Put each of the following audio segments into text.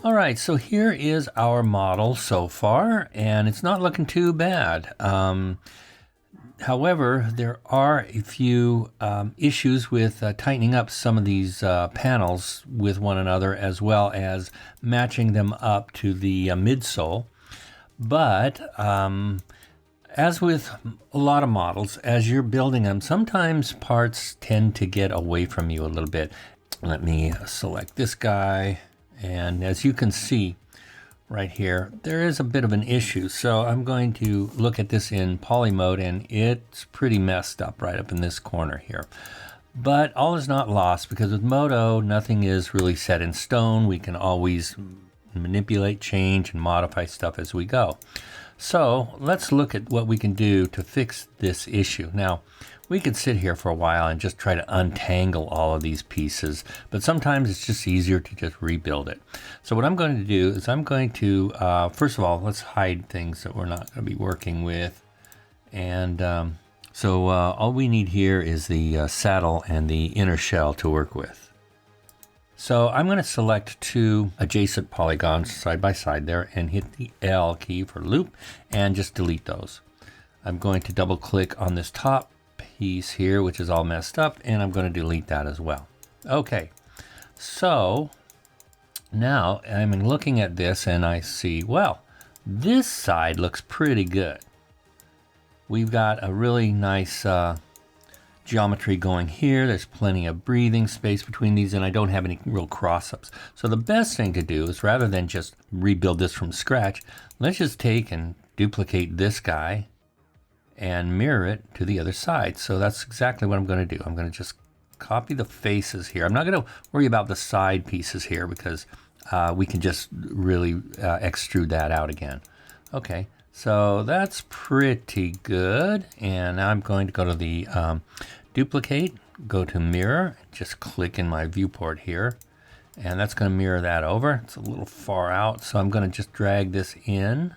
All right, so here is our model so far, and it's not looking too bad. However, there are a few issues with tightening up some of these panels with one another, as well as matching them up to the midsole. But as with a lot of models, as you're building them, sometimes parts tend to get away from you a little bit. Let me select this guy. And as you can see right here, there is a bit of an issue. So I'm going to look at this in poly mode, and it's pretty messed up right up in this corner here. But all is not lost, because with Modo, nothing is really set in stone. We can always manipulate, change, and modify stuff as we go. So let's look at what we can do to fix this issue. Now, we could sit here for a while and just try to untangle all of these pieces, but sometimes it's just easier to just rebuild it. So what I'm going to do is I'm going to, first of all, let's hide things that we're not going to be working with. And so all we need here is the saddle and the inner shell to work with. So I'm going to select two adjacent polygons side by side there and hit the L key for loop and just delete those. I'm going to double click on this top piece here, which is all messed up, and I'm going to delete that as well. Okay, so now I'm looking at this and I see, well, this side looks pretty good. We've got a really nice geometry going here. There's plenty of breathing space between these, and I don't have any real cross-ups. So the best thing to do is, rather than just rebuild this from scratch, let's just take and duplicate this guy and mirror it to the other side. So that's exactly what I'm going to do. I'm going to just copy the faces here. I'm not going to worry about the side pieces here, because we can just really extrude that out again. Okay, so that's pretty good. And now I'm going to go to the duplicate, go to mirror, just click in my viewport here, and that's going to mirror that over. It's a little far out, so I'm going to just drag this in,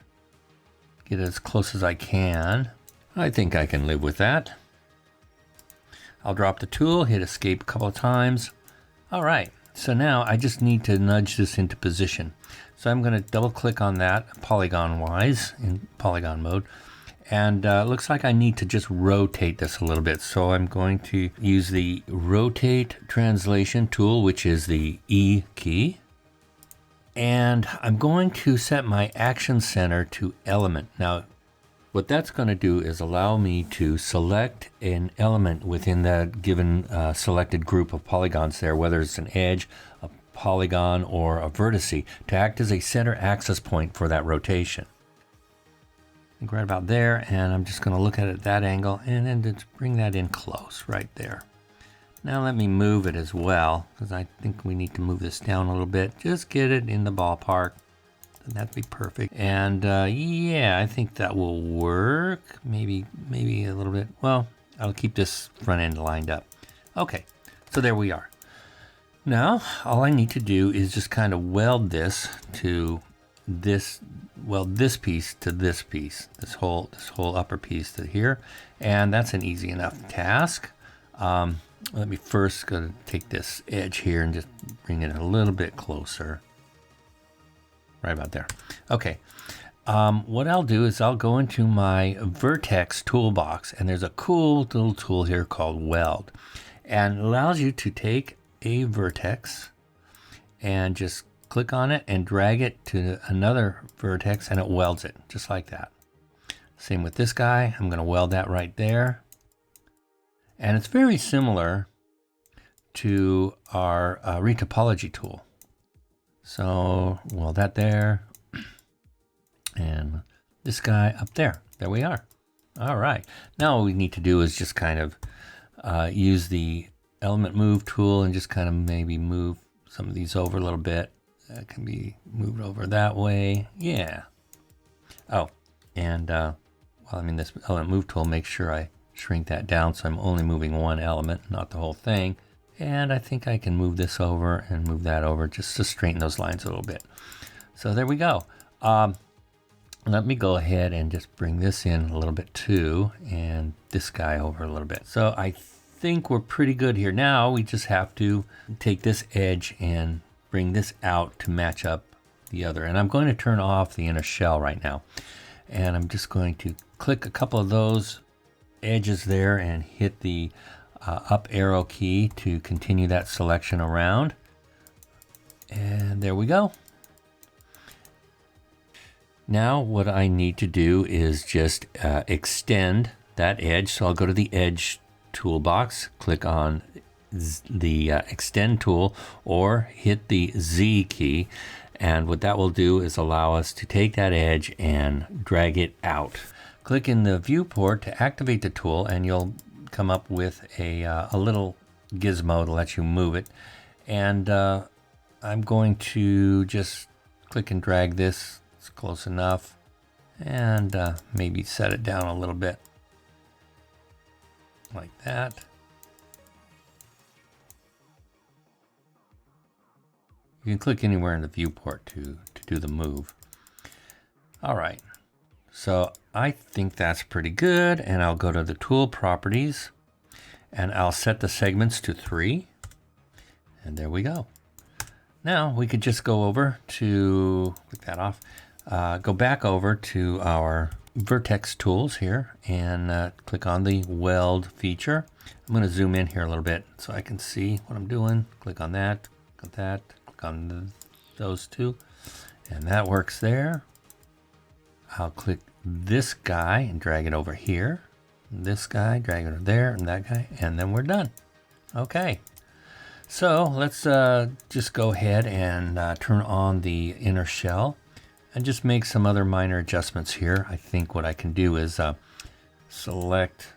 get it as close as I can. I think I can live with that. I'll drop the tool, hit escape a couple of times. All right, so now I just need to nudge this into position. So I'm going to double click on that polygon wise in polygon mode. And it looks like I need to just rotate this a little bit. So I'm going to use the rotate translation tool, which is the E key. And I'm going to set my action center to element. Now, what that's going to do is allow me to select an element within that given selected group of polygons there, whether it's an edge, a polygon, or a vertex, to act as a center access point for that rotation. I think right about there, and I'm just going to look at it at that angle and then just bring that in close right there. Now let me move it as well, because I think we need to move this down a little bit. Just get it in the ballpark. Doesn't have to be perfect. And yeah, I think that will work. Maybe a little bit. Well, I'll keep this front end lined up. Okay, so there we are. Now, all I need to do is just kind of weld this to this, weld this piece to this piece, this whole upper piece to here, and that's an easy enough task. Let me first go to take this edge here and just bring it a little bit closer. Right about there. Okay. What I'll do is I'll go into my vertex toolbox, and there's a cool little tool here called Weld, and it allows you to take a vertex and just click on it and drag it to another vertex, and it welds it just like that. Same with this guy. I'm going to weld that right there. And it's very similar to our retopology tool. So weld that there, and this guy up there. There we are. All right. Now what we need to do is just kind of use the element move tool and just kind of maybe move some of these over a little bit. That can be moved over that way. Yeah. Oh, and this element move tool, make sure I shrink that down so I'm only moving one element, not the whole thing. And I think I can move this over and move that over just to straighten those lines a little bit. So there we go. Let me go ahead and just bring this in a little bit too, and this guy over a little bit. So I think we're pretty good here. Now we just have to take this edge and bring this out to match up the other. And I'm going to turn off the inner shell right now. And I'm just going to click a couple of those edges there and hit the up arrow key to continue that selection around. And there we go. Now what I need to do is just extend that edge. So I'll go to the edge toolbox, click on the extend tool, or hit the Z key. And what that will do is allow us to take that edge and drag it out. Click in the viewport to activate the tool, and you'll come up with a little gizmo to let you move it. And I'm going to just click and drag this. It's close enough. And maybe set it down a little bit. Like that. You can click anywhere in the viewport to do the move. All right, so I think that's pretty good, and I'll go to the tool properties, and I'll set the segments to 3, and there we go. Now we could just go over to, click that off, go back over to our vertex tools here, and click on the weld feature. I'm going to zoom in here a little bit so I can see what I'm doing. Click on that, click on that. On those two, and that works there. I'll click this guy and drag it over here, this guy, drag it over there, and that guy, and then we're done. Okay, so let's just go ahead and turn on the inner shell and just make some other minor adjustments here. I think what I can do is select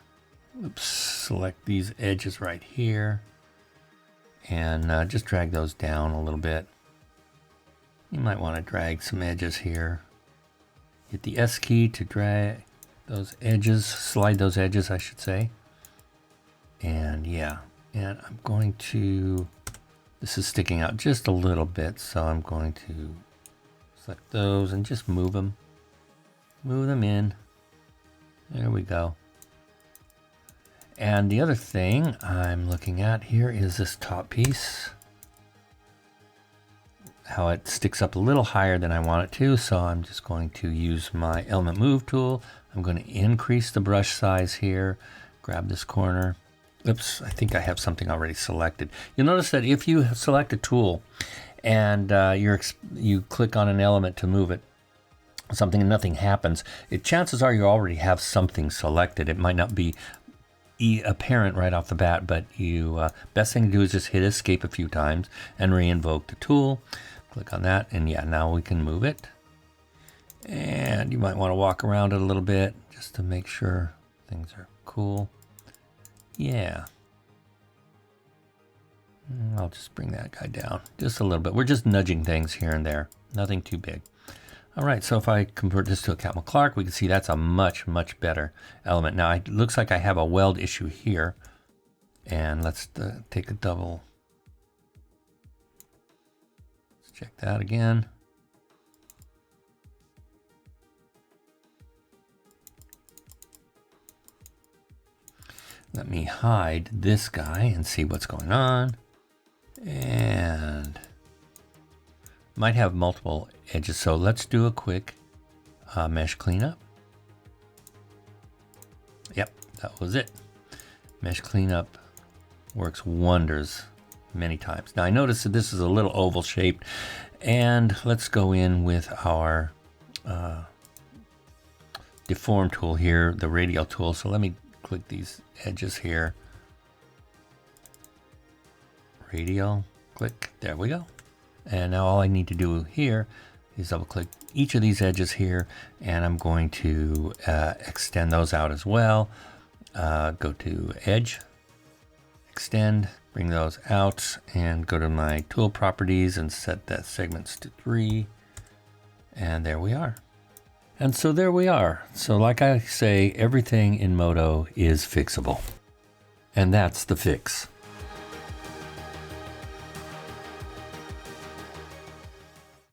these edges right here, and just drag those down a little bit. You might want to drag some edges here. Hit the S key to drag those edges, slide those edges, I should say. And yeah, and I'm going to, this is sticking out just a little bit, so I'm going to select those and just move them in. There we go. And the other thing I'm looking at here is this top piece, how it sticks up a little higher than I want it to. So I'm just going to use my element move tool. I'm going to increase the brush size here, grab this corner. Oops, I think I have something already selected. You'll notice that if you select a tool and you click on an element to move it, something and nothing happens, chances are you already have something selected. It might not be apparent right off the bat, but you best thing to do is just hit escape a few times and re-invoke the tool. Click on that, and yeah, now we can move it. And you might want to walk around it a little bit just to make sure things are cool. Yeah, I'll just bring that guy down just a little bit. We're just nudging things here and there, nothing too big. All right, so if I convert this to a Captain Clark, we can see that's a much, much better element. Now, it looks like I have a weld issue here. And let's take a double. Let's check that again. Let me hide this guy and see what's going on. And might have multiple edges, so let's do a quick mesh cleanup. Yep, that was it. Mesh cleanup works wonders many times. Now I notice that this is a little oval shaped, and let's go in with our deform tool here, the radial tool. So let me click these edges here. Radial, click, there we go. And now all I need to do here is double click each of these edges here, and I'm going to extend those out as well. Go to edge, extend, bring those out, and go to my tool properties and set that segments to 3. And there we are. And so there we are. So like I say, everything in Modo is fixable. And that's the fix.